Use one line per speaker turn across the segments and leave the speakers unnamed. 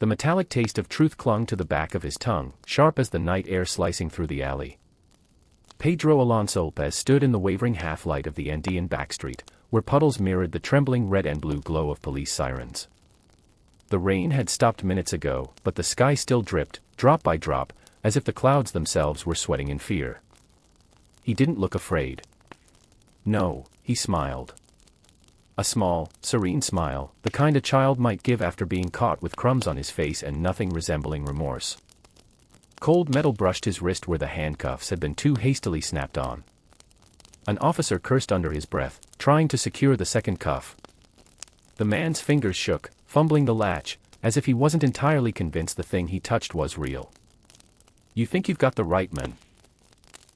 The metallic taste of truth clung to the back of his tongue, sharp as the night air slicing through the alley. Pedro Alonso López stood in the wavering half-light of the Andean backstreet, where puddles mirrored the trembling red and blue glow of police sirens. The rain had stopped minutes ago, but the sky still dripped, drop by drop, as if the clouds themselves were sweating in fear. He didn't look afraid. No, he smiled. A small, serene smile, the kind a child might give after being caught with crumbs on his face and nothing resembling remorse. Cold metal brushed his wrist where the handcuffs had been too hastily snapped on. An officer cursed under his breath, trying to secure the second cuff. The man's fingers shook, fumbling the latch, as if he wasn't entirely convinced the thing he touched was real. "You think you've got the right man?"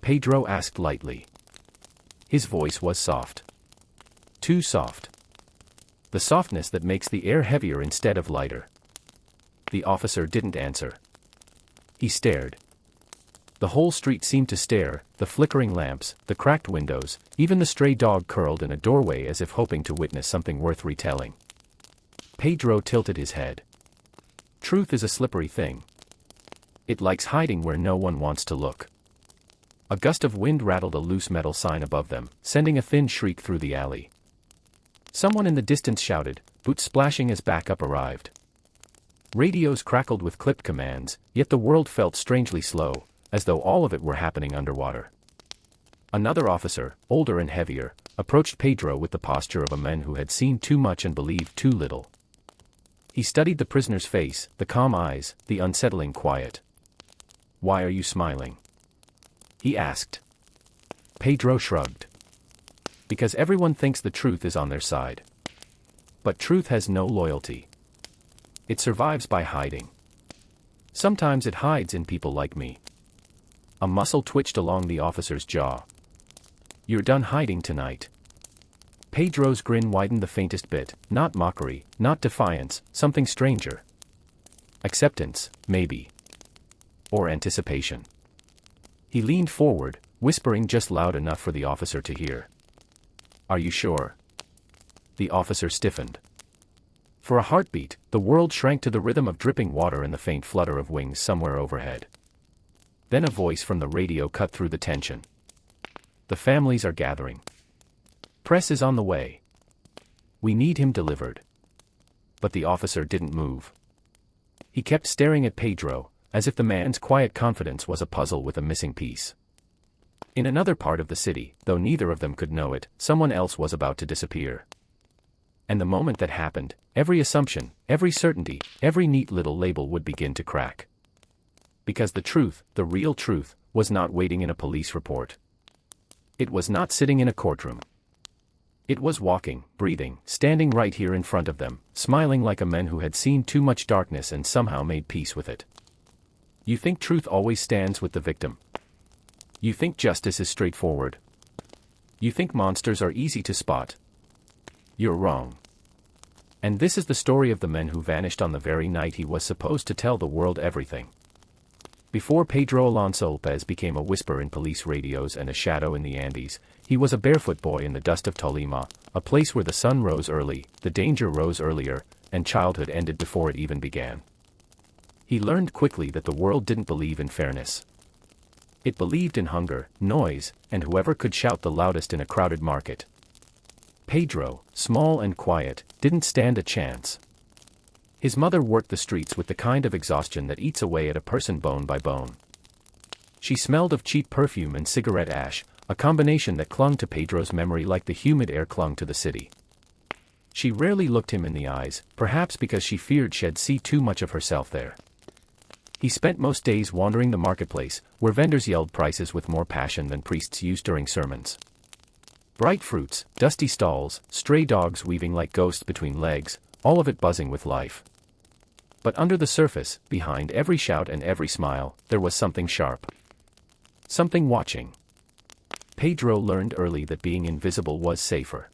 Pedro asked lightly. His voice was soft. Too soft. The softness that makes the air heavier instead of lighter. The officer didn't answer. He stared. The whole street seemed to stare, the flickering lamps, the cracked windows, even the stray dog curled in a doorway as if hoping to witness something worth retelling. Pedro tilted his head. Truth is a slippery thing. It likes hiding where no one wants to look. A gust of wind rattled a loose metal sign above them, sending a thin shriek through the alley. Someone in the distance shouted, boots splashing as backup arrived. Radios crackled with clipped commands, yet the world felt strangely slow, as though all of it were happening underwater. Another officer, older and heavier, approached Pedro with the posture of a man who had seen too much and believed too little. He studied the prisoner's face, the calm eyes, the unsettling quiet. "Why are you smiling?" he asked. Pedro shrugged. "Because everyone thinks the truth is on their side. But truth has no loyalty. It survives by hiding. Sometimes it hides in people like me." A muscle twitched along the officer's jaw. "You're done hiding tonight." Pedro's grin widened the faintest bit, not mockery, not defiance, something stranger. Acceptance, maybe. Or anticipation. He leaned forward, whispering just loud enough for the officer to hear. "Are you sure?" The officer stiffened. For a heartbeat, the world shrank to the rhythm of dripping water and the faint flutter of wings somewhere overhead. Then a voice from the radio cut through the tension. "The families are gathering. Press is on the way. We need him delivered." But the officer didn't move. He kept staring at Pedro, as if the man's quiet confidence was a puzzle with a missing piece. In another part of the city, though neither of them could know it, someone else was about to disappear. And the moment that happened, every assumption, every certainty, every neat little label would begin to crack. Because the truth, the real truth, was not waiting in a police report. It was not sitting in a courtroom. It was walking, breathing, standing right here in front of them, smiling like a man who had seen too much darkness and somehow made peace with it. You think truth always stands with the victim? You think justice is straightforward? You think monsters are easy to spot? You're wrong. And this is the story of the man who vanished on the very night he was supposed to tell the world everything. Before Pedro Alonso López became a whisper in police radios and a shadow in the Andes, he was a barefoot boy in the dust of Tolima, a place where the sun rose early, the danger rose earlier, and childhood ended before it even began. He learned quickly that the world didn't believe in fairness. It believed in hunger, noise, and whoever could shout the loudest in a crowded market. Pedro, small and quiet, didn't stand a chance. His mother worked the streets with the kind of exhaustion that eats away at a person bone by bone. She smelled of cheap perfume and cigarette ash, a combination that clung to Pedro's memory like the humid air clung to the city. She rarely looked him in the eyes, perhaps because she feared she'd see too much of herself there. He spent most days wandering the marketplace, where vendors yelled prices with more passion than priests used during sermons. Bright fruits, dusty stalls, stray dogs weaving like ghosts between legs, all of it buzzing with life. But under the surface, behind every shout and every smile, there was something sharp. Something watching. Pedro learned early that being invisible was safer.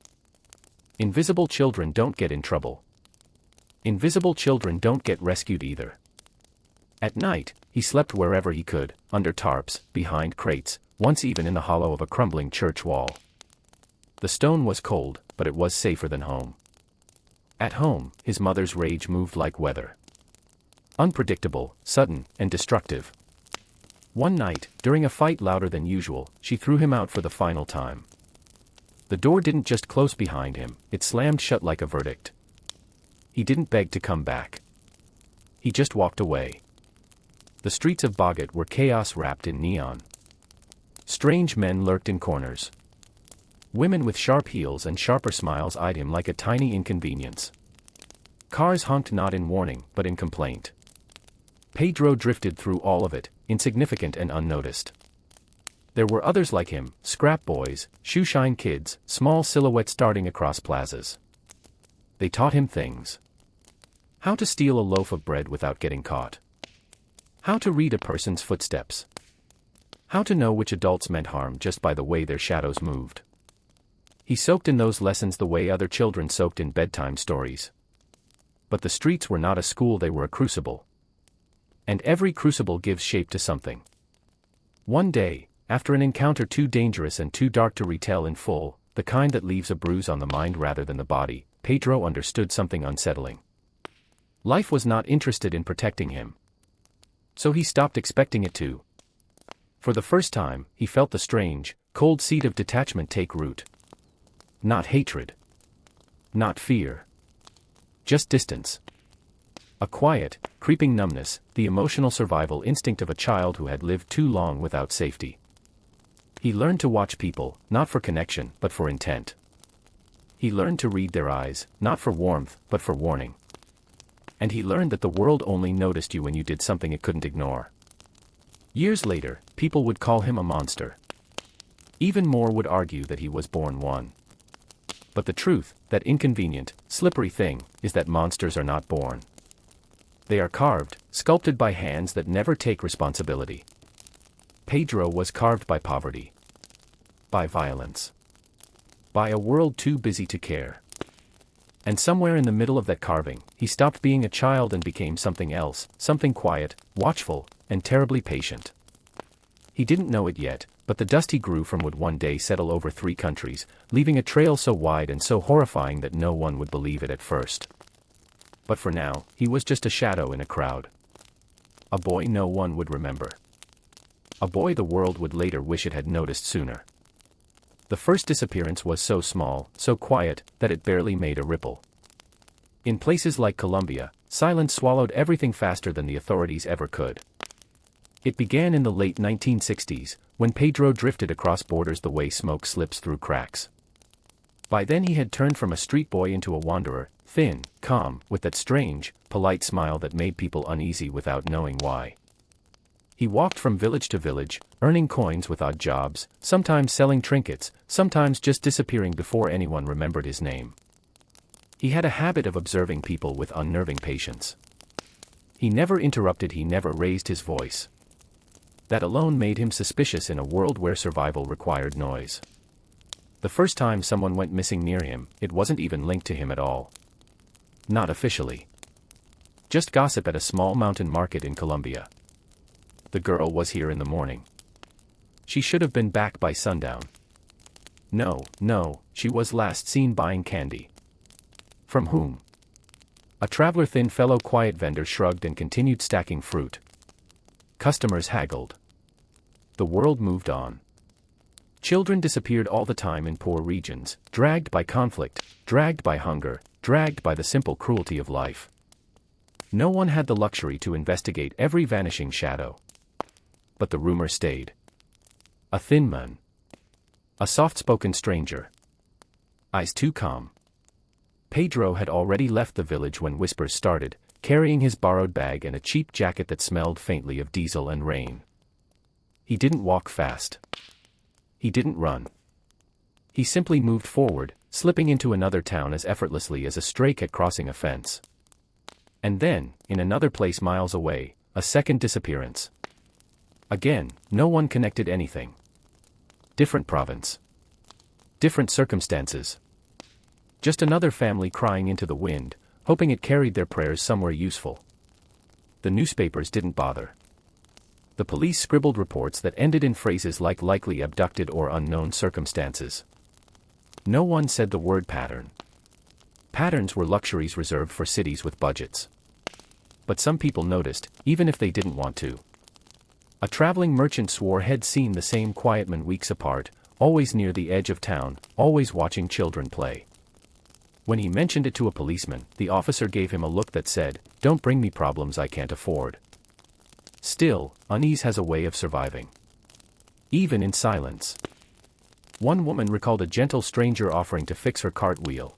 Invisible children don't get in trouble. Invisible children don't get rescued either. At night, he slept wherever he could, under tarps, behind crates, once even in the hollow of a crumbling church wall. The stone was cold, but it was safer than home. At home, his mother's rage moved like weather. unpredictable, sudden, and destructive. One night, during a fight louder than usual, she threw him out for the final time. The door didn't just close behind him, it slammed shut like a verdict. He didn't beg to come back. He just walked away. The streets of Bogota were chaos wrapped in neon. Strange men lurked in corners. Women with sharp heels and sharper smiles eyed him like a tiny inconvenience. Cars honked not in warning, but in complaint. Pedro drifted through all of it, insignificant and unnoticed. There were others like him, scrap boys, shoeshine kids, small silhouettes darting across plazas. They taught him things. How to steal a loaf of bread without getting caught. How to read a person's footsteps. How to know which adults meant harm just by the way their shadows moved. He soaked in those lessons the way other children soaked in bedtime stories. But the streets were not a school, they were a crucible. And every crucible gives shape to something. One day, after an encounter too dangerous and too dark to retell in full, the kind that leaves a bruise on the mind rather than the body, Pedro understood something unsettling. Life was not interested in protecting him. So he stopped expecting it to. For the first time, he felt the strange, cold seed of detachment take root. Not hatred. Not fear. Just distance. A quiet, creeping numbness, the emotional survival instinct of a child who had lived too long without safety. He learned to watch people, not for connection, but for intent. He learned to read their eyes, not for warmth, but for warning. And he learned that the world only noticed you when you did something it couldn't ignore. Years later, people would call him a monster. Even more would argue that he was born one. But the truth, that inconvenient, slippery thing, is that monsters are not born. They are carved, sculpted by hands that never take responsibility. Pedro was carved by poverty. By violence. By a world too busy to care. And somewhere in the middle of that carving, he stopped being a child and became something else, something quiet, watchful, and terribly patient. He didn't know it yet, but the dust he grew from would one day settle over 3 countries, leaving a trail so wide and so horrifying that no one would believe it at first. But for now, he was just a shadow in a crowd. A boy no one would remember. A boy the world would later wish it had noticed sooner. The first disappearance was so small, so quiet, that it barely made a ripple. In places like Colombia, silence swallowed everything faster than the authorities ever could. It began in the late 1960s, when Pedro drifted across borders the way smoke slips through cracks. By then he had turned from a street boy into a wanderer, thin, calm, with that strange, polite smile that made people uneasy without knowing why. He walked from village to village, earning coins with odd jobs, sometimes selling trinkets, sometimes just disappearing before anyone remembered his name. He had a habit of observing people with unnerving patience. He never interrupted, he never raised his voice. That alone made him suspicious in a world where survival required noise. The first time someone went missing near him, it wasn't even linked to him at all. Not officially. Just gossip at a small mountain market in Colombia. The girl was here in the morning. She should have been back by sundown. No, she was last seen buying candy. From whom? A traveler, thin fellow quiet vendor shrugged and continued stacking fruit. Customers haggled. The world moved on. Children disappeared all the time in poor regions, dragged by conflict, dragged by hunger, dragged by the simple cruelty of life. No one had the luxury to investigate every vanishing shadow. But the rumor stayed. A thin man. A soft-spoken stranger. Eyes too calm. Pedro had already left the village when whispers started, carrying his borrowed bag and a cheap jacket that smelled faintly of diesel and rain. He didn't walk fast. He didn't run. He simply moved forward, slipping into another town as effortlessly as a stray cat crossing a fence. And then, in another place miles away, a second disappearance. Again, no one connected anything. Different province. Different circumstances. Just another family crying into the wind, hoping it carried their prayers somewhere useful. The newspapers didn't bother. The police scribbled reports that ended in phrases like likely abducted or unknown circumstances. No one said the word pattern. Patterns were luxuries reserved for cities with budgets. but some people noticed, even if they didn't want to. A traveling merchant swore he'd seen the same quiet man weeks apart, always near the edge of town, always watching children play. When he mentioned it to a policeman, the officer gave him a look that said, "Don't bring me problems I can't afford." Still, unease has a way of surviving. Even in silence. One woman recalled a gentle stranger offering to fix her cartwheel.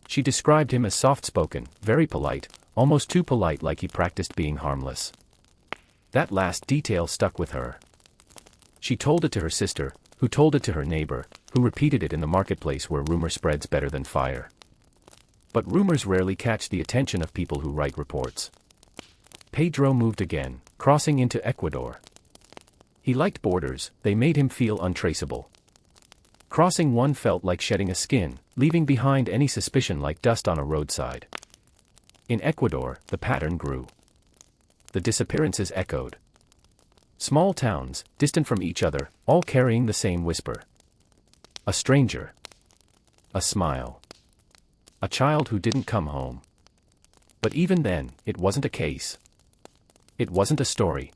She described him as soft-spoken, very polite, almost too polite, like he practiced being harmless. That last detail stuck with her. She told it to her sister, who told it to her neighbor, who repeated it in the marketplace where rumor spreads better than fire. But rumors rarely catch the attention of people who write reports. Pedro moved again, crossing into Ecuador. He liked borders, they made him feel untraceable. Crossing one felt like shedding a skin, leaving behind any suspicion like dust on a roadside. In Ecuador, the pattern grew. The disappearances echoed. Small towns, distant from each other, all carrying the same whisper. A stranger. A smile. A child who didn't come home. But even then, it wasn't a case. It wasn't a story.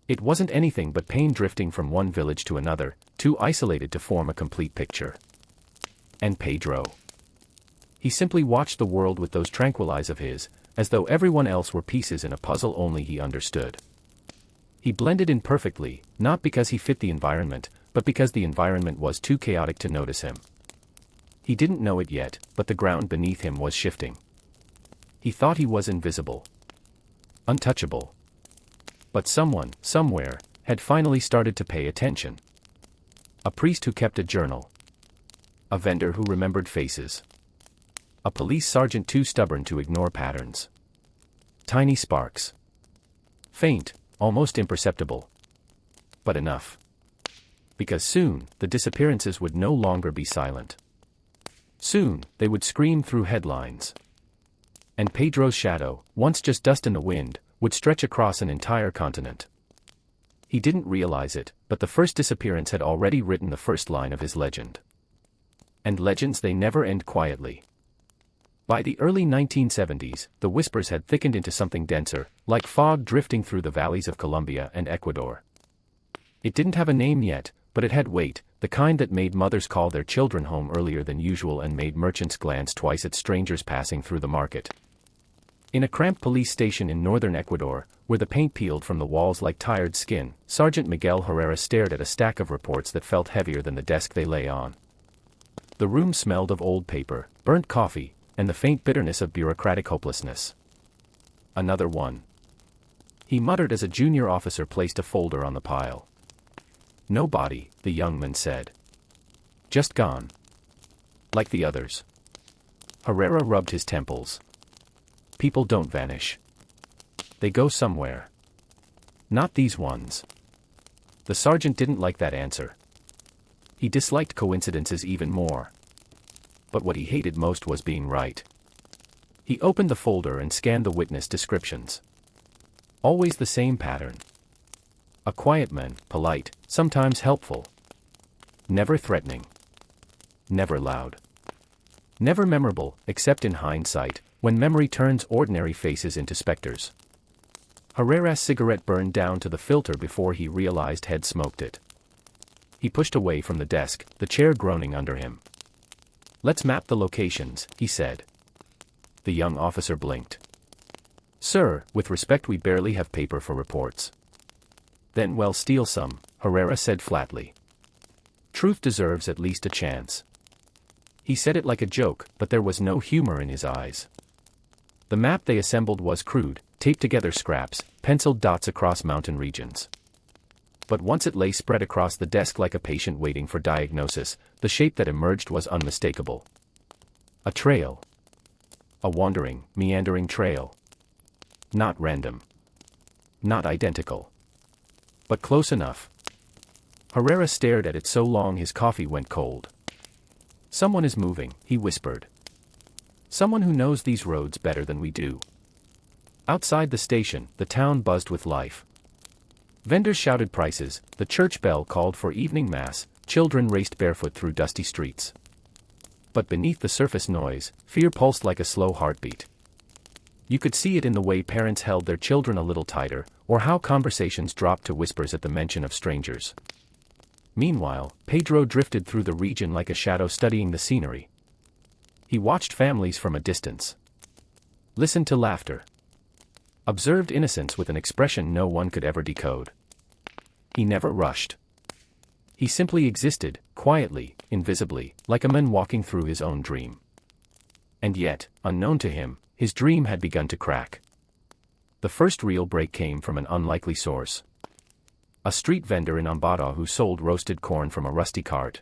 It wasn't anything but pain drifting from one village to another, too isolated to form a complete picture. And Pedro. He simply watched the world with those tranquil eyes of his, as though everyone else were pieces in a puzzle only he understood. He blended in perfectly, not because he fit the environment, but because the environment was too chaotic to notice him. He didn't know it yet, but the ground beneath him was shifting. He thought he was invisible. Untouchable. But someone, somewhere, had finally started to pay attention. A priest who kept a journal. A vendor who remembered faces. A police sergeant too stubborn to ignore patterns. Tiny sparks. Faint, almost imperceptible. But enough. Because soon, the disappearances would no longer be silent. Soon, they would scream through headlines. And Pedro's shadow, once just dust in the wind, would stretch across an entire continent. He didn't realize it, but the first disappearance had already written the first line of his legend. And legends, they never end quietly. By the early 1970s, the whispers had thickened into something denser, like fog drifting through the valleys of Colombia and Ecuador. It didn't have a name yet, but it had weight, the kind that made mothers call their children home earlier than usual and made merchants glance twice at strangers passing through the market. In a cramped police station in northern Ecuador, where the paint peeled from the walls like tired skin, Sergeant Miguel Herrera stared at a stack of reports that felt heavier than the desk they lay on. The room smelled of old paper, burnt coffee, and the faint bitterness of bureaucratic hopelessness. Another one. He muttered as a junior officer placed a folder on the pile. No body, the young man said. Just gone. Like the others. Herrera rubbed his temples. People don't vanish. They go somewhere. Not these ones. The sergeant didn't like that answer. He disliked coincidences even more. But what he hated most was being right. He opened the folder and scanned the witness descriptions. Always the same pattern. A quiet man, polite, sometimes helpful. Never threatening. Never loud. Never memorable, except in hindsight, when memory turns ordinary faces into specters. Herrera's cigarette burned down to the filter before he realized he'd smoked it. He pushed away from the desk, the chair groaning under him. Let's map the locations, he said. The young officer blinked. Sir, with respect, we barely have paper for reports. Then well, steal some, Herrera said flatly. Truth deserves at least a chance. He said it like a joke, but there was no humor in his eyes. The map they assembled was crude, taped together scraps, penciled dots across mountain regions. But once it lay spread across the desk like a patient waiting for diagnosis, the shape that emerged was unmistakable. A trail. A wandering, meandering trail. Not random. Not identical. But close enough. Herrera stared at it so long his coffee went cold. Someone is moving, he whispered. Someone who knows these roads better than we do. Outside the station, the town buzzed with life. Vendors shouted prices, the church bell called for evening mass, children raced barefoot through dusty streets. But beneath the surface noise, fear pulsed like a slow heartbeat. You could see it in the way parents held their children a little tighter, or how conversations dropped to whispers at the mention of strangers. Meanwhile, Pedro drifted through the region like a shadow studying the scenery. He watched families from a distance. Listened to laughter. Observed innocence with an expression no one could ever decode. He never rushed. He simply existed, quietly, invisibly, like a man walking through his own dream. And yet, unknown to him, his dream had begun to crack. The first real break came from an unlikely source. A street vendor in Ambato who sold roasted corn from a rusty cart.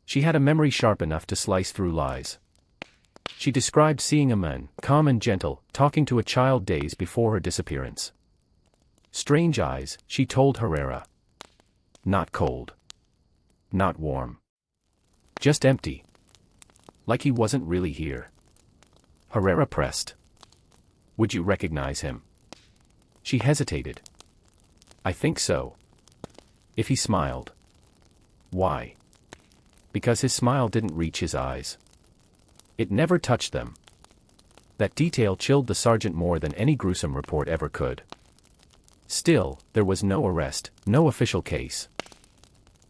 She had a memory sharp enough to slice through lies. She described seeing a man, calm and gentle, talking to a child days before her disappearance. Strange eyes, she told Herrera. Not cold. Not warm. Just empty. Like he wasn't really here. Herrera pressed. Would you recognize him? She hesitated. I think so. If he smiled. Why? Because his smile didn't reach his eyes. It never touched them. That detail chilled the sergeant more than any gruesome report ever could. Still, there was no arrest, no official case.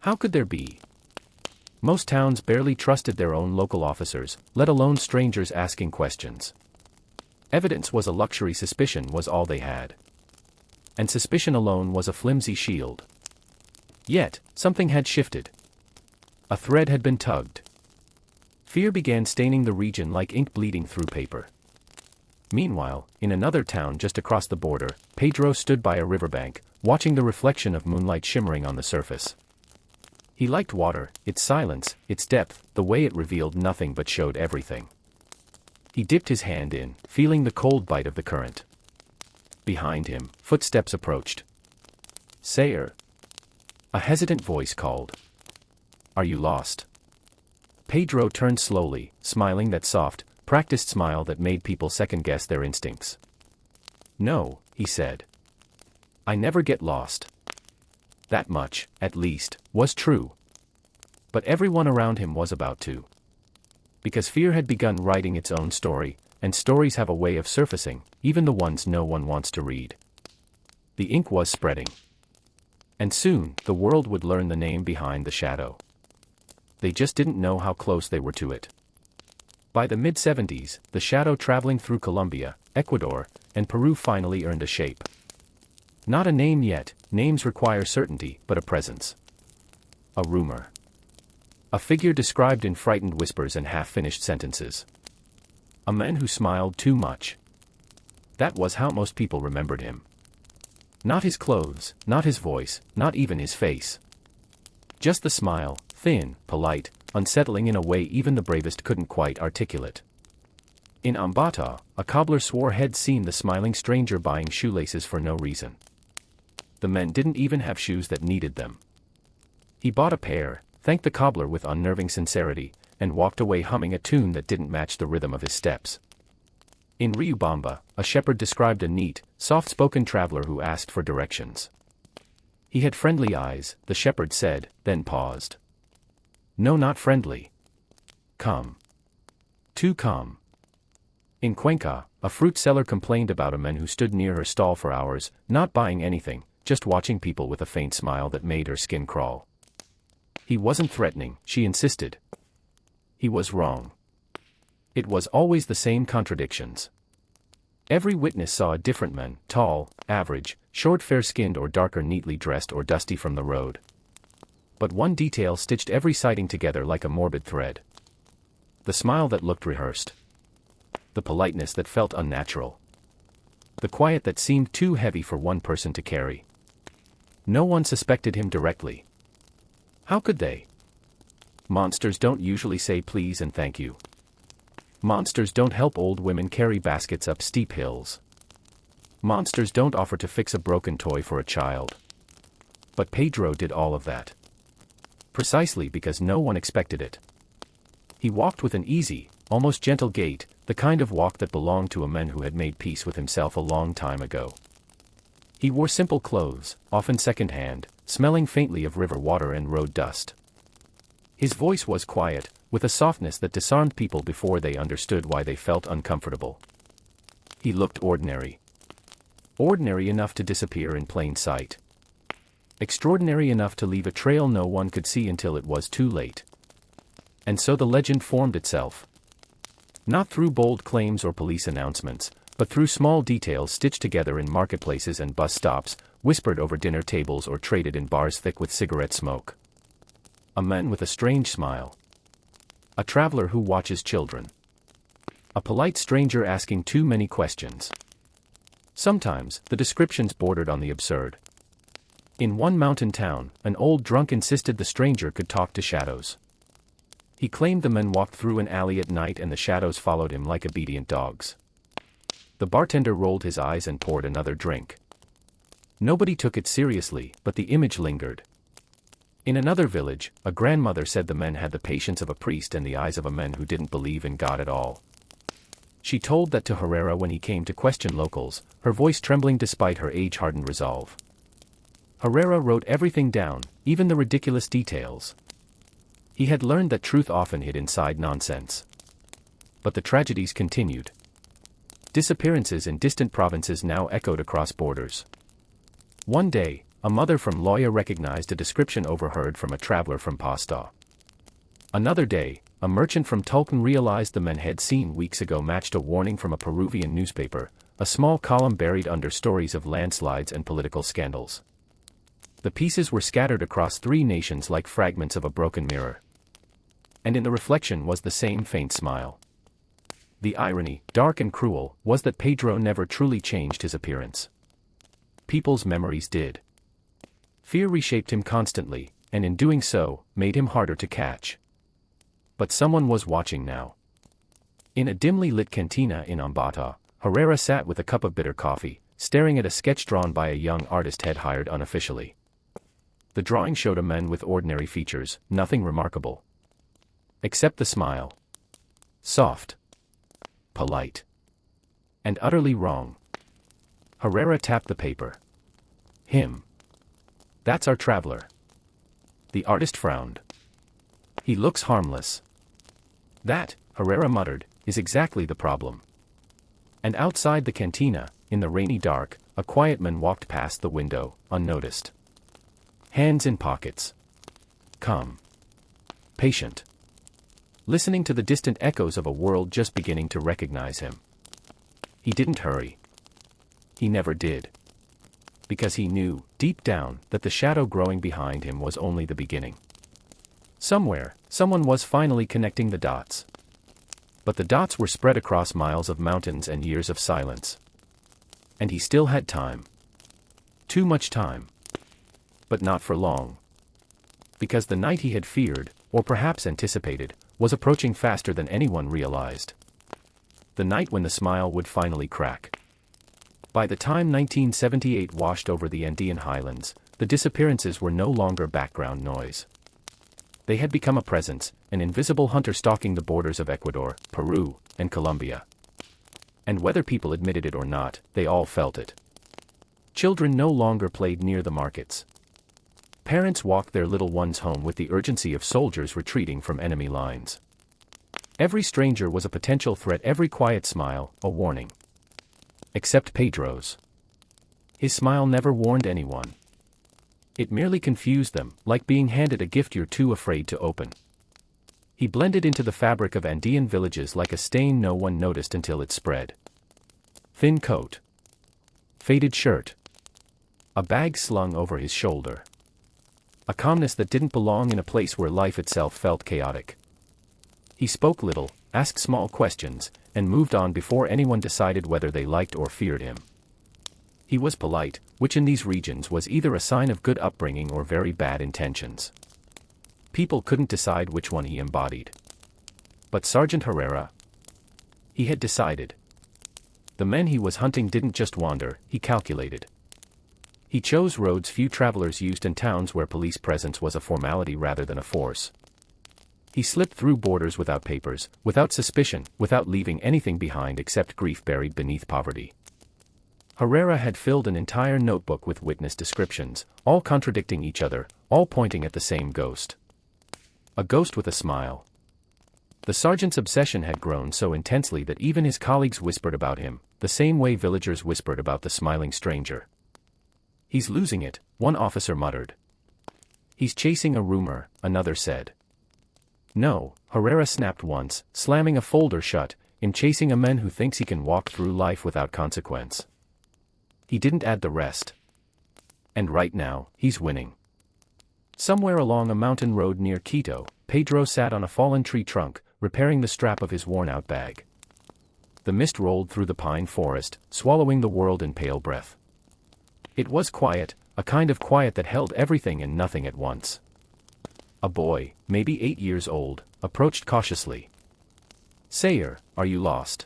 How could there be? Most towns barely trusted their own local officers, let alone strangers asking questions. Evidence was a luxury, suspicion was all they had. And suspicion alone was a flimsy shield. Yet, something had shifted. A thread had been tugged. Fear began staining the region like ink bleeding through paper. Meanwhile, in another town just across the border, Pedro stood by a riverbank, watching the reflection of moonlight shimmering on the surface. He liked water, its silence, its depth, the way it revealed nothing but showed everything. He dipped his hand in, feeling the cold bite of the current. Behind him, footsteps approached. Sayer. A hesitant voice called. Are you lost? Pedro turned slowly, smiling that soft, practiced smile that made people second-guess their instincts. No, he said. I never get lost. That much, at least, was true. But everyone around him was about to. Because fear had begun writing its own story, and stories have a way of surfacing, even the ones no one wants to read. The ink was spreading. And soon, the world would learn the name behind the shadow. They just didn't know how close they were to it. By the mid-70s, the shadow traveling through Colombia, Ecuador, and Peru finally earned a shape. Not a name yet, names require certainty, but a presence. A rumor. A figure described in frightened whispers and half-finished sentences. A man who smiled too much. That was how most people remembered him. Not his clothes, not his voice, not even his face. Just the smile, thin, polite, unsettling in a way even the bravest couldn't quite articulate. In Ambato, a cobbler swore he'd seen the smiling stranger buying shoelaces for no reason. The men didn't even have shoes that needed them. He bought a pair, thanked the cobbler with unnerving sincerity, and walked away humming a tune that didn't match the rhythm of his steps. In Riobamba, a shepherd described a neat, soft-spoken traveler who asked for directions. He had friendly eyes, the shepherd said, then paused. No, not friendly. Calm. Too calm. In Cuenca, a fruit seller complained about a man who stood near her stall for hours, not buying anything, just watching people with a faint smile that made her skin crawl. He wasn't threatening, she insisted. He was wrong. It was always the same contradictions. Every witness saw a different man, tall, average, short, fair-skinned or darker, neatly dressed or dusty from the road. But one detail stitched every sighting together like a morbid thread. The smile that looked rehearsed. The politeness that felt unnatural. The quiet that seemed too heavy for one person to carry. No one suspected him directly. How could they? Monsters don't usually say please and thank you. Monsters don't help old women carry baskets up steep hills. Monsters don't offer to fix a broken toy for a child. But Pedro did all of that. Precisely because no one expected it. He walked with an easy, almost gentle gait, the kind of walk that belonged to a man who had made peace with himself a long time ago. He wore simple clothes, often second-hand, smelling faintly of river water and road dust. His voice was quiet, with a softness that disarmed people before they understood why they felt uncomfortable. He looked ordinary. Ordinary enough to disappear in plain sight. Extraordinary enough to leave a trail no one could see until it was too late. And so the legend formed itself. Not through bold claims or police announcements, but through small details stitched together in marketplaces and bus stops, whispered over dinner tables or traded in bars thick with cigarette smoke. A man with a strange smile. A traveler who watches children. A polite stranger asking too many questions. Sometimes, the descriptions bordered on the absurd. In one mountain town, an old drunk insisted the stranger could talk to shadows. He claimed the men walked through an alley at night and the shadows followed him like obedient dogs. The bartender rolled his eyes and poured another drink. Nobody took it seriously, but the image lingered. In another village, a grandmother said the men had the patience of a priest and the eyes of a man who didn't believe in God at all. She told that to Herrera when he came to question locals, her voice trembling despite her age-hardened resolve. Herrera wrote everything down, even the ridiculous details. He had learned that truth often hid inside nonsense. But the tragedies continued. Disappearances in distant provinces now echoed across borders. One day, a mother from Loya recognized a description overheard from a traveler from Pasto. Another day, a merchant from Tulcan realized the men had seen weeks ago matched a warning from a Peruvian newspaper, a small column buried under stories of landslides and political scandals. The pieces were scattered across 3 nations like fragments of a broken mirror. And in the reflection was the same faint smile. The irony, dark and cruel, was that Pedro never truly changed his appearance. People's memories did. Fear reshaped him constantly, and in doing so, made him harder to catch. But someone was watching now. In a dimly lit cantina in Ambato, Herrera sat with a cup of bitter coffee, staring at a sketch drawn by a young artist he'd hired unofficially. The drawing showed a man with ordinary features, nothing remarkable. Except the smile. Soft. Polite. And utterly wrong. Herrera tapped the paper. Him. That's our traveler. The artist frowned. He looks harmless. That, Herrera muttered, is exactly the problem. And outside the cantina, in the rainy dark, a quiet man walked past the window, unnoticed. Hands in pockets. Calm. Patient. Listening to the distant echoes of a world just beginning to recognize him. He didn't hurry. He never did. Because he knew, deep down, that the shadow growing behind him was only the beginning. Somewhere, someone was finally connecting the dots. But the dots were spread across miles of mountains and years of silence. And he still had time. Too much time. But not for long. Because the night he had feared, or perhaps anticipated, was approaching faster than anyone realized. The night when the smile would finally crack. By the time 1978 washed over the Andean highlands, the disappearances were no longer background noise. They had become a presence, an invisible hunter stalking the borders of Ecuador, Peru, and Colombia. And whether people admitted it or not, they all felt it. Children no longer played near the markets. Parents walked their little ones home with the urgency of soldiers retreating from enemy lines. Every stranger was a potential threat, every quiet smile, a warning. Except Pedro's. His smile never warned anyone. It merely confused them, like being handed a gift you're too afraid to open. He blended into the fabric of Andean villages like a stain no one noticed until it spread. Thin coat. Faded shirt. A bag slung over his shoulder. A calmness that didn't belong in a place where life itself felt chaotic. He spoke little, asked small questions, and moved on before anyone decided whether they liked or feared him. He was polite, which in these regions was either a sign of good upbringing or very bad intentions. People couldn't decide which one he embodied. But Sergeant Herrera? He had decided. The men he was hunting didn't just wander, he calculated. He chose roads few travelers used and towns where police presence was a formality rather than a force. He slipped through borders without papers, without suspicion, without leaving anything behind except grief buried beneath poverty. Herrera had filled an entire notebook with witness descriptions, all contradicting each other, all pointing at the same ghost. A ghost with a smile. The sergeant's obsession had grown so intensely that even his colleagues whispered about him, the same way villagers whispered about the smiling stranger. "He's losing it," one officer muttered. "He's chasing a rumor," another said. "No," Herrera snapped once, slamming a folder shut, "in chasing a man who thinks he can walk through life without consequence." He didn't add the rest. "And right now, he's winning." Somewhere along a mountain road near Quito, Pedro sat on a fallen tree trunk, repairing the strap of his worn-out bag. The mist rolled through the pine forest, swallowing the world in pale breath. It was quiet, a kind of quiet that held everything and nothing at once. A boy, maybe 8 years old, approached cautiously. "Sayer, are you lost?"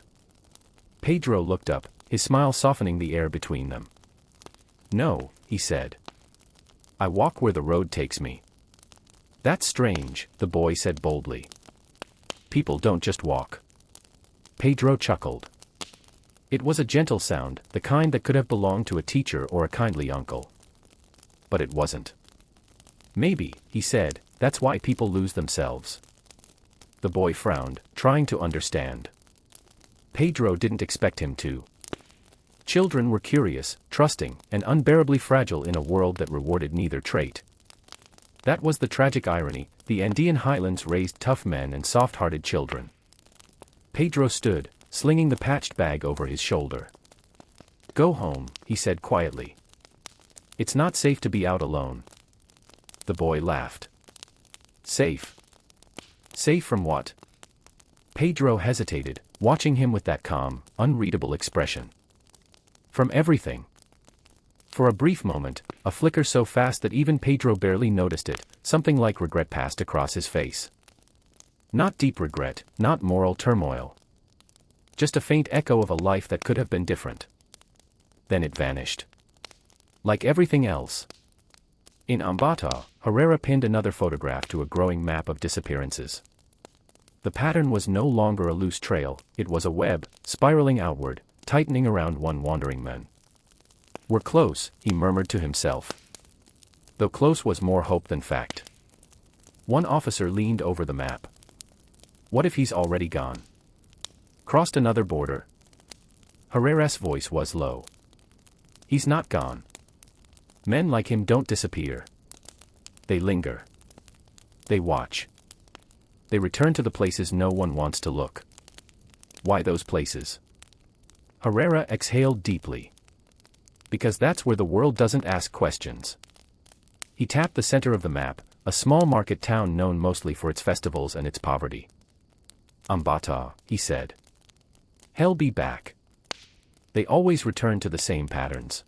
Pedro looked up, his smile softening the air between them. "No," he said. "I walk where the road takes me." "That's strange," the boy said boldly. "People don't just walk." Pedro chuckled. It was a gentle sound, the kind that could have belonged to a teacher or a kindly uncle. But it wasn't. "Maybe," he said, "that's why people lose themselves." The boy frowned, trying to understand. Pedro didn't expect him to. Children were curious, trusting, and unbearably fragile in a world that rewarded neither trait. That was the tragic irony: the Andean highlands raised tough men and soft-hearted children. Pedro stood, slinging the patched bag over his shoulder. "Go home," he said quietly. "It's not safe to be out alone." The boy laughed. "Safe? Safe from what?" Pedro hesitated, watching him with that calm, unreadable expression. "From everything." For a brief moment, a flicker so fast that even Pedro barely noticed it, something like regret passed across his face. Not deep regret, not moral turmoil. Just a faint echo of a life that could have been different. Then it vanished. Like everything else. In Ambato, Herrera pinned another photograph to a growing map of disappearances. The pattern was no longer a loose trail, it was a web, spiraling outward, tightening around one wandering man. "We're close," he murmured to himself. Though close was more hope than fact. One officer leaned over the map. "What if he's already gone? Crossed another border?" Herrera's voice was low. "He's not gone. Men like him don't disappear. They linger. They watch. They return to the places no one wants to look." "Why those places?" Herrera exhaled deeply. "Because that's where the world doesn't ask questions." He tapped the center of the map, a small market town known mostly for its festivals and its poverty. "Ambato," he said. "He'll be back. They always return to the same patterns."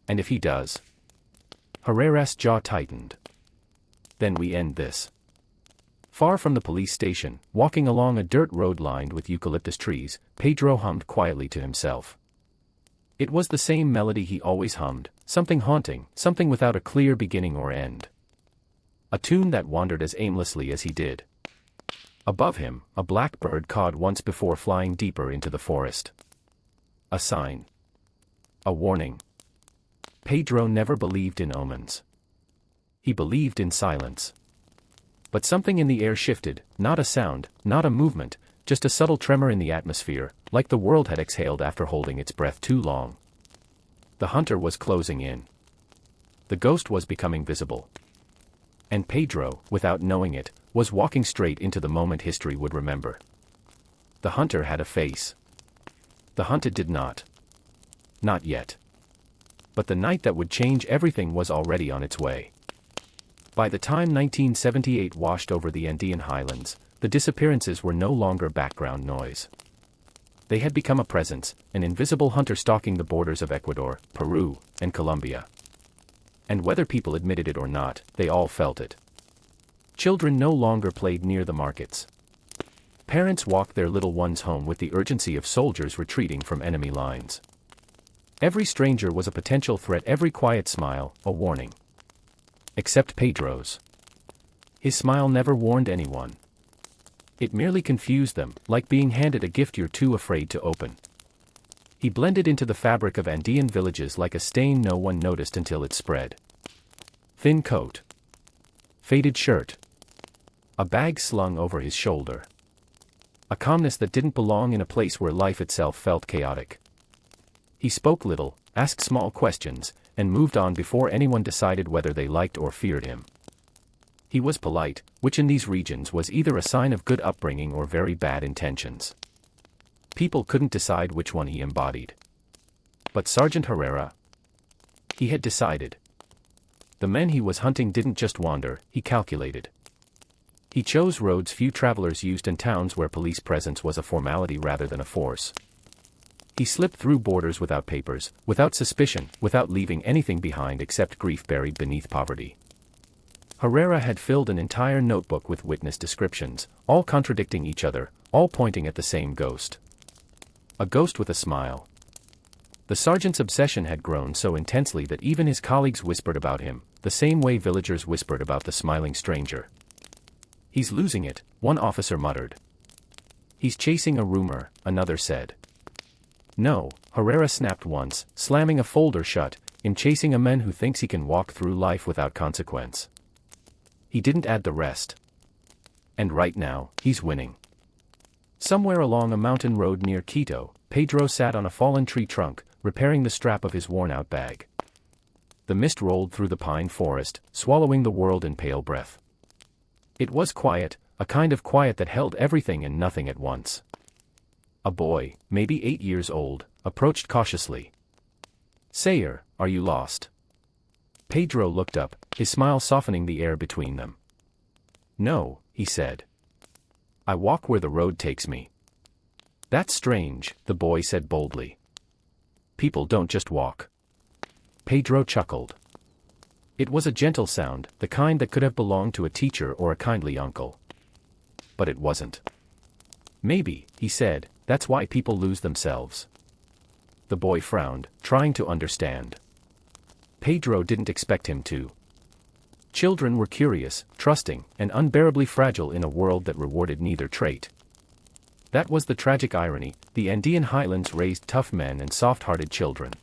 "And if he does?" Herrera's jaw tightened. "Then we end this." Far from the police station, walking along a dirt road lined with eucalyptus trees, Pedro hummed quietly to himself. It was the same melody he always hummed, something haunting, something without a clear beginning or end. A tune that wandered as aimlessly as he did. Above him, a blackbird cawed once before flying deeper into the forest. A sign. A warning. Pedro never believed in omens. He believed in silence. But something in the air shifted, not a sound, not a movement, just a subtle tremor in the atmosphere, like the world had exhaled after holding its breath too long. The hunter was closing in. The ghost was becoming visible. And Pedro, without knowing it, was walking straight into the moment history would remember. The hunter had a face. The hunted did not. Not yet. But the night that would change everything was already on its way. By the time 1978 washed over the Andean highlands, the disappearances were no longer background noise. They had become a presence, an invisible hunter stalking the borders of Ecuador, Peru, and Colombia. And whether people admitted it or not, they all felt it. Children no longer played near the markets. Parents walked their little ones home with the urgency of soldiers retreating from enemy lines. Every stranger was a potential threat, every quiet smile, a warning. Except Pedro's. His smile never warned anyone. It merely confused them, like being handed a gift you're too afraid to open. He blended into the fabric of Andean villages like a stain no one noticed until it spread. Thin coat. Faded shirt. A bag slung over his shoulder. a calmness that didn't belong in a place where life itself felt chaotic. He spoke little, asked small questions, and moved on before anyone decided whether they liked or feared him. He was polite, which in these regions was either a sign of good upbringing or very bad intentions. People couldn't decide which one he embodied. But Sergeant Herrera? He had decided. The men he was hunting didn't just wander, he calculated. He chose roads few travelers used and towns where police presence was a formality rather than a force. He slipped through borders without papers, without suspicion, without leaving anything behind except grief buried beneath poverty. Herrera had filled an entire notebook with witness descriptions, all contradicting each other, all pointing at the same ghost. A ghost with a smile. The sergeant's obsession had grown so intensely that even his colleagues whispered about him, the same way villagers whispered about the smiling stranger. "He's losing it," one officer muttered. "He's chasing a rumor," another said. "No," Herrera snapped once, slamming a folder shut, "I'm chasing a man who thinks he can walk through life without consequence." He didn't add the rest. And right now, he's winning. Somewhere along a mountain road near Quito, Pedro sat on a fallen tree trunk, repairing the strap of his worn-out bag. The mist rolled through the pine forest, swallowing the world in pale breath. It was quiet, a kind of quiet that held everything and nothing at once. A boy, maybe 8 years old, approached cautiously. "Sayer, are you lost?" Pedro looked up, his smile softening the air between them. "No," he said. "I walk where the road takes me." "That's strange," the boy said boldly. "People don't just walk." Pedro chuckled. It was a gentle sound, the kind that could have belonged to a teacher or a kindly uncle. But it wasn't. "Maybe," he said, "that's why people lose themselves." The boy frowned, trying to understand. Pedro didn't expect him to. Children were curious, trusting, and unbearably fragile in a world that rewarded neither trait. That was the tragic irony, the Andean highlands raised tough men and soft-hearted children.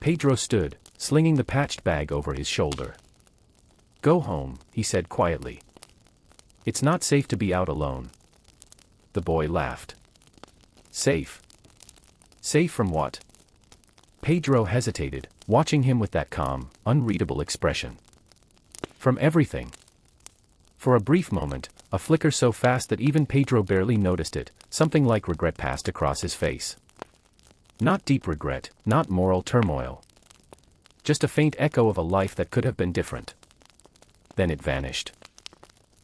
Pedro stood, slinging the patched bag over his shoulder. "Go home," he said quietly. "It's not safe to be out alone." The boy laughed. "Safe? Safe from what?" Pedro hesitated, watching him with that calm, unreadable expression. "From everything." For a brief moment, a flicker so fast that even Pedro barely noticed it, something like regret passed across his face. Not deep regret, not moral turmoil. Just a faint echo of a life that could have been different. Then it vanished.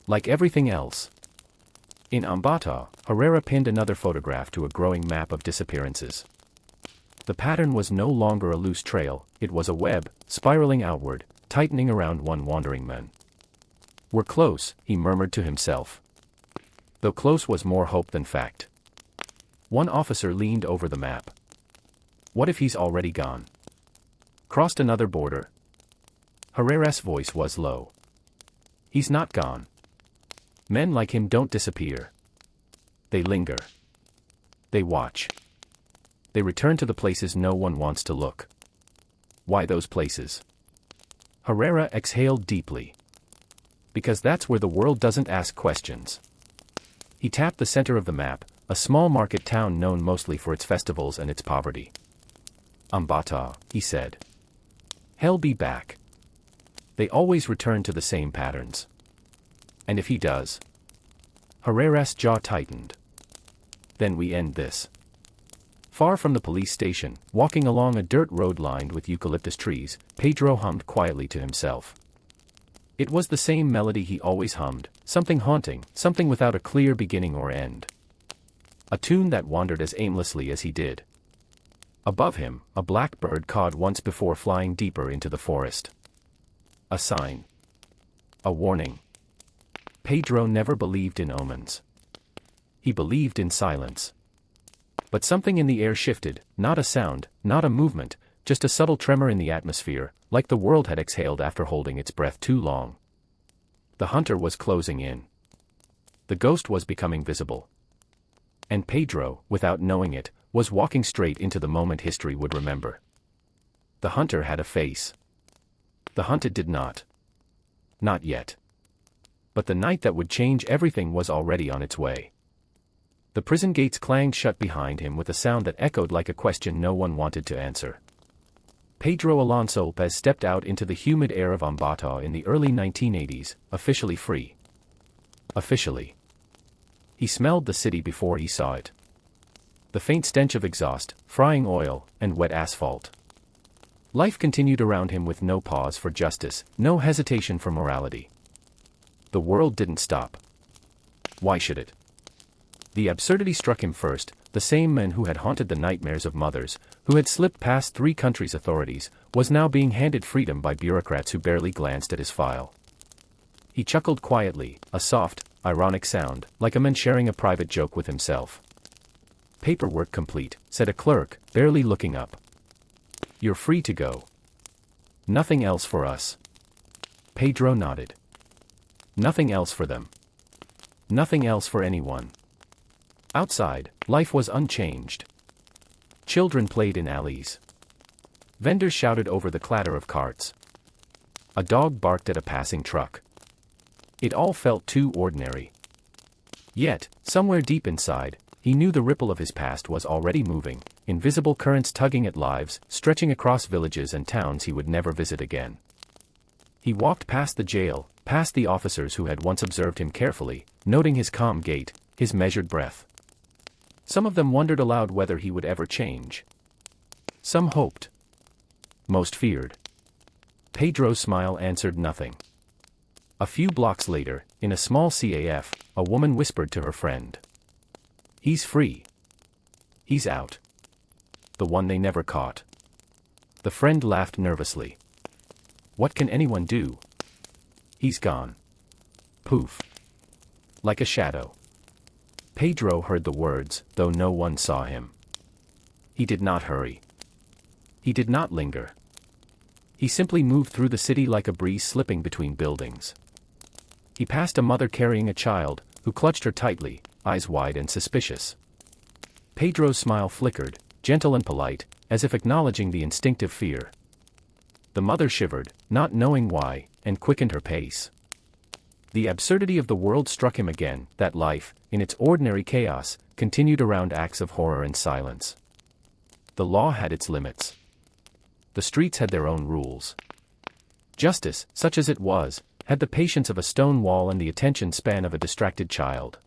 Like everything else. In Ambato, Herrera pinned another photograph to a growing map of disappearances. The pattern was no longer a loose trail, it was a web, spiraling outward, tightening around one wandering man. "We're close," he murmured to himself. Though close was more hope than fact. One officer leaned over the map. "What if he's already gone? Crossed another border?" Herrera's voice was low. "He's not gone. Men like him don't disappear. They linger. They watch. They return to the places no one wants to look." "Why those places?" Herrera exhaled deeply. "Because that's where the world doesn't ask questions." He tapped the center of the map, a small market town known mostly for its festivals and its poverty. "Ambato," he said. "He'll be back. They always return to the same patterns." "And if he does?" Herrera's jaw tightened. "Then we end this." Far from the police station, walking along a dirt road lined with eucalyptus trees, Pedro hummed quietly to himself. It was the same melody he always hummed, something haunting, something without a clear beginning or end. A tune that wandered as aimlessly as he did. Above him, a black bird cawed once before flying deeper into the forest. A sign. A warning. Pedro never believed in omens. He believed in silence. But something in the air shifted, not a sound, not a movement, just a subtle tremor in the atmosphere, like the world had exhaled after holding its breath too long. The hunter was closing in. The ghost was becoming visible. And Pedro, without knowing it, was walking straight into the moment history would remember. The hunter had a face. The hunted did not. Not yet. But the night that would change everything was already on its way. The prison gates clanged shut behind him with a sound that echoed like a question no one wanted to answer. Pedro Alonso López stepped out into the humid air of Ambato in the early 1980s, officially free. Officially. He smelled the city before he saw it. The faint stench of exhaust, frying oil, and wet asphalt. Life continued around him with no pause for justice, no hesitation for morality. The world didn't stop. Why should it? The absurdity struck him first. The same man who had haunted the nightmares of mothers, who had slipped past 3 countries' authorities, was now being handed freedom by bureaucrats who barely glanced at his file. He chuckled quietly, a soft, ironic sound, like a man sharing a private joke with himself. "Paperwork complete," said a clerk, barely looking up. "You're free to go. Nothing else for us." Pedro nodded. Nothing else for them. Nothing else for anyone. Outside, life was unchanged. Children played in alleys. Vendors shouted over the clatter of carts. A dog barked at a passing truck. It all felt too ordinary. Yet, somewhere deep inside, he knew the ripple of his past was already moving, invisible currents tugging at lives, stretching across villages and towns he would never visit again. He walked past the jail, past the officers who had once observed him carefully, noting his calm gait, his measured breath. Some of them wondered aloud whether he would ever change. Some hoped. Most feared. Pedro's smile answered nothing. A few blocks later, in a small CAF, a woman whispered to her friend. "He's free. He's out. The one they never caught." The friend laughed nervously. "What can anyone do? He's gone." Poof. Like a shadow. Pedro heard the words, though no one saw him. He did not hurry. He did not linger. He simply moved through the city like a breeze slipping between buildings. He passed a mother carrying a child, who clutched her tightly, eyes wide and suspicious. Pedro's smile flickered, gentle and polite, as if acknowledging the instinctive fear. The mother shivered, not knowing why, and quickened her pace. The absurdity of the world struck him again, that life, in its ordinary chaos, continued around acts of horror and silence. The law had its limits. The streets had their own rules. Justice, such as it was, had the patience of a stone wall and the attention span of a distracted child.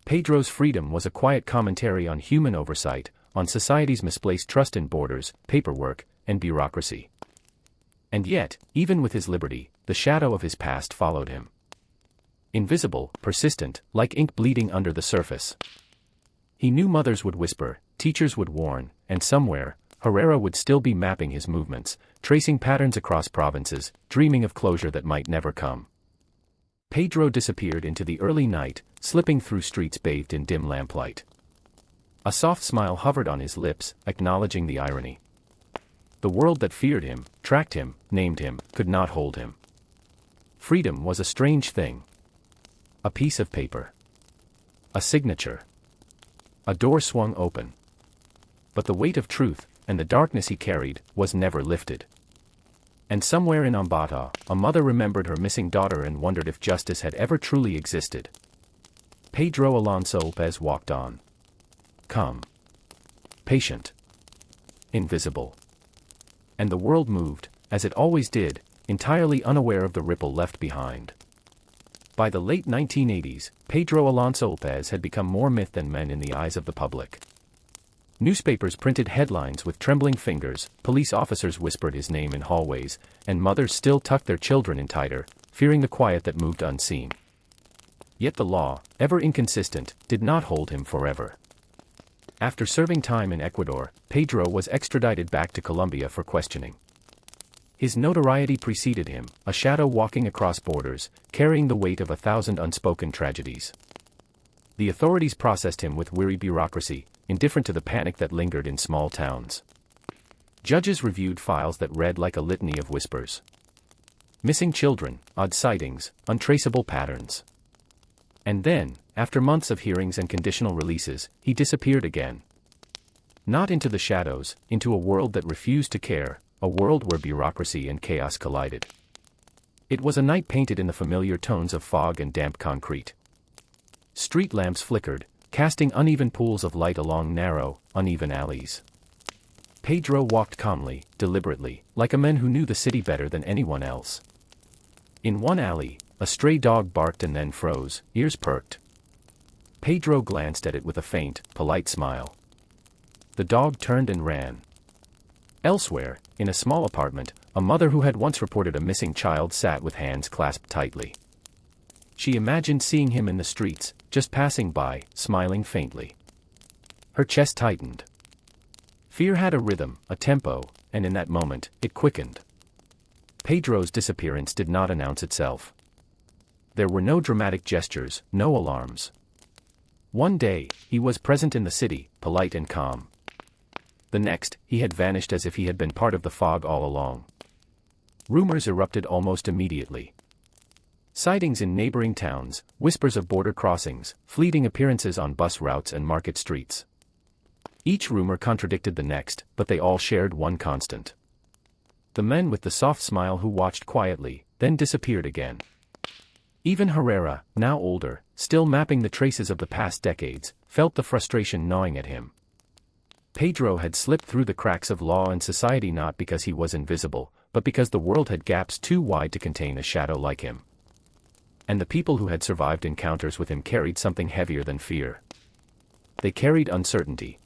Pedro's freedom was a quiet commentary on human oversight, on society's misplaced trust in borders, paperwork, and bureaucracy. And yet, even with his liberty, the shadow of his past followed him. Invisible, persistent, like ink bleeding under the surface. He knew mothers would whisper, teachers would warn, and somewhere, Herrera would still be mapping his movements, tracing patterns across provinces, dreaming of closure that might never come. Pedro disappeared into the early night, slipping through streets bathed in dim lamplight. A soft smile hovered on his lips, acknowledging the irony. The world that feared him, tracked him, named him, could not hold him. Freedom was a strange thing. A piece of paper. A signature. A door swung open. But the weight of truth, and the darkness he carried, was never lifted. And somewhere in Ambato, a mother remembered her missing daughter and wondered if justice had ever truly existed. Pedro Alonso López walked on. Calm. Patient. Invisible. And the world moved, as it always did, entirely unaware of the ripple left behind. By the late 1980s, Pedro Alonso López had become more myth than man in the eyes of the public. Newspapers printed headlines with trembling fingers, police officers whispered his name in hallways, and mothers still tucked their children in tighter, fearing the quiet that moved unseen. Yet the law, ever inconsistent, did not hold him forever. After serving time in Ecuador, Pedro was extradited back to Colombia for questioning. His notoriety preceded him, a shadow walking across borders, carrying the weight of 1,000 unspoken tragedies. The authorities processed him with weary bureaucracy, indifferent to the panic that lingered in small towns. Judges reviewed files that read like a litany of whispers. Missing children, odd sightings, untraceable patterns. And then, after months of hearings and conditional releases, he disappeared again. Not into the shadows, into a world that refused to care, a world where bureaucracy and chaos collided. It was a night painted in the familiar tones of fog and damp concrete. Street lamps flickered, casting uneven pools of light along narrow, uneven alleys. Pedro walked calmly, deliberately, like a man who knew the city better than anyone else. In one alley, a stray dog barked and then froze, ears perked. Pedro glanced at it with a faint, polite smile. The dog turned and ran. Elsewhere, in a small apartment, a mother who had once reported a missing child sat with hands clasped tightly. She imagined seeing him in the streets, just passing by, smiling faintly. Her chest tightened. Fear had a rhythm, a tempo, and in that moment, it quickened. Pedro's disappearance did not announce itself. There were no dramatic gestures, no alarms. One day, he was present in the city, polite and calm. The next, he had vanished as if he had been part of the fog all along. Rumors erupted almost immediately. Sightings in neighboring towns, whispers of border crossings, fleeting appearances on bus routes and market streets. Each rumor contradicted the next, but they all shared one constant. The men with the soft smile who watched quietly, then disappeared again. Even Herrera, now older, still mapping the traces of the past decades, felt the frustration gnawing at him. Pedro had slipped through the cracks of law and society not because he was invisible, but because the world had gaps too wide to contain a shadow like him. And the people who had survived encounters with him carried something heavier than fear. They carried uncertainty.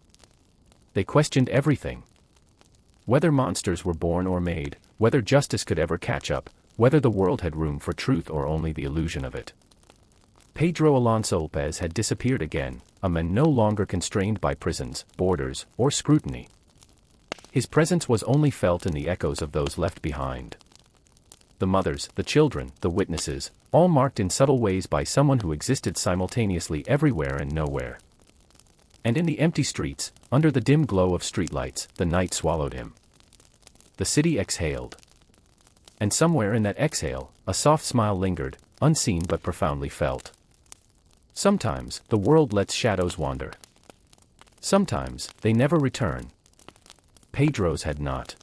They questioned everything. Whether monsters were born or made, whether justice could ever catch up, whether the world had room for truth or only the illusion of it. Pedro Alonso López had disappeared again, a man no longer constrained by prisons, borders, or scrutiny. His presence was only felt in the echoes of those left behind. The mothers, the children, the witnesses, all marked in subtle ways by someone who existed simultaneously everywhere and nowhere. And in the empty streets, under the dim glow of streetlights, the night swallowed him. The city exhaled. And somewhere in that exhale, a soft smile lingered, unseen but profoundly felt. Sometimes, the world lets shadows wander. Sometimes, they never return. Pedro's had not.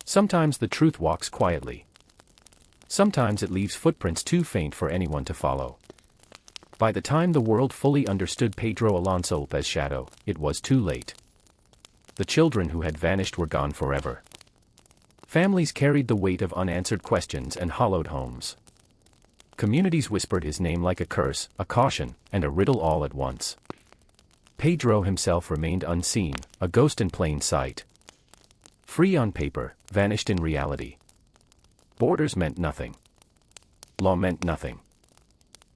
Sometimes the truth walks quietly. Sometimes it leaves footprints too faint for anyone to follow. By the time the world fully understood Pedro Alonso López's shadow, it was too late. The children who had vanished were gone forever. Families carried the weight of unanswered questions and hollowed homes. Communities whispered his name like a curse, a caution, and a riddle all at once. Pedro himself remained unseen, a ghost in plain sight. Free on paper, vanished in reality. Borders meant nothing. Law meant nothing.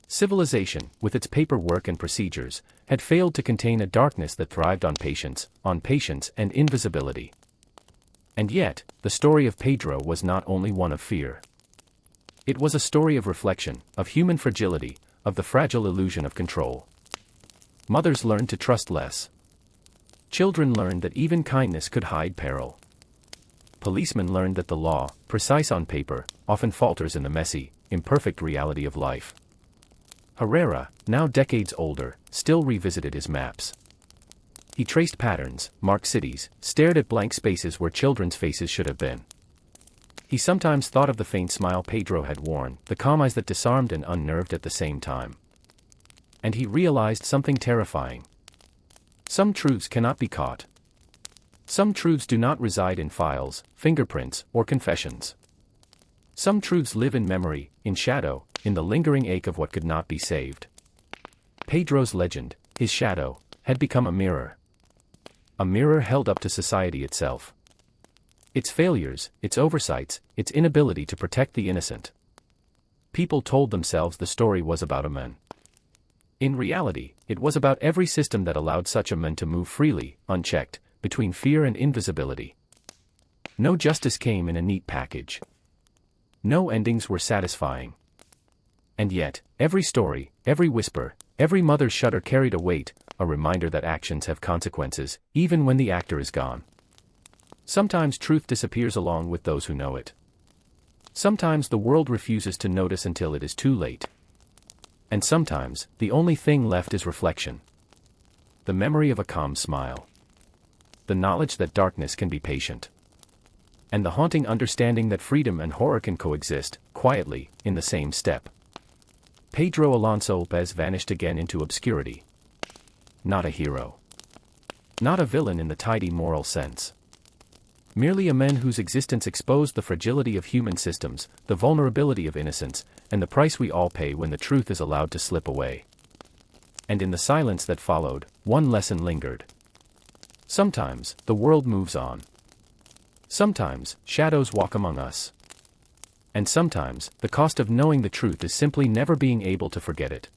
Civilization, with its paperwork and procedures, had failed to contain a darkness that thrived on patience and invisibility. And yet, the story of Pedro was not only one of fear. It was a story of reflection, of human fragility, of the fragile illusion of control. Mothers learned to trust less. Children learned that even kindness could hide peril. Policemen learned that the law, precise on paper, often falters in the messy, imperfect reality of life. Herrera, now decades older, still revisited his maps. He traced patterns, marked cities, stared at blank spaces where children's faces should have been. He sometimes thought of the faint smile Pedro had worn, the calm eyes that disarmed and unnerved at the same time. And he realized something terrifying. Some truths cannot be caught. Some truths do not reside in files, fingerprints, or confessions. Some truths live in memory, in shadow, in the lingering ache of what could not be saved. Pedro's legend, his shadow, had become a mirror. A mirror held up to society itself. Its failures, its oversights, its inability to protect the innocent. People told themselves the story was about a man. In reality, it was about every system that allowed such a man to move freely, unchecked, between fear and invisibility. No justice came in a neat package. No endings were satisfying. And yet, every story, every whisper, every mother's shudder carried a weight, a reminder that actions have consequences, even when the actor is gone. Sometimes truth disappears along with those who know it. Sometimes the world refuses to notice until it is too late. And sometimes, the only thing left is reflection. The memory of a calm smile. The knowledge that darkness can be patient. And the haunting understanding that freedom and horror can coexist, quietly, in the same step. Pedro Alonso López vanished again into obscurity. not a hero. Not a villain in the tidy moral sense. Merely a man whose existence exposed the fragility of human systems, the vulnerability of innocence, and the price we all pay when the truth is allowed to slip away. And in the silence that followed, one lesson lingered. Sometimes, the world moves on. Sometimes, shadows walk among us. And sometimes, the cost of knowing the truth is simply never being able to forget it.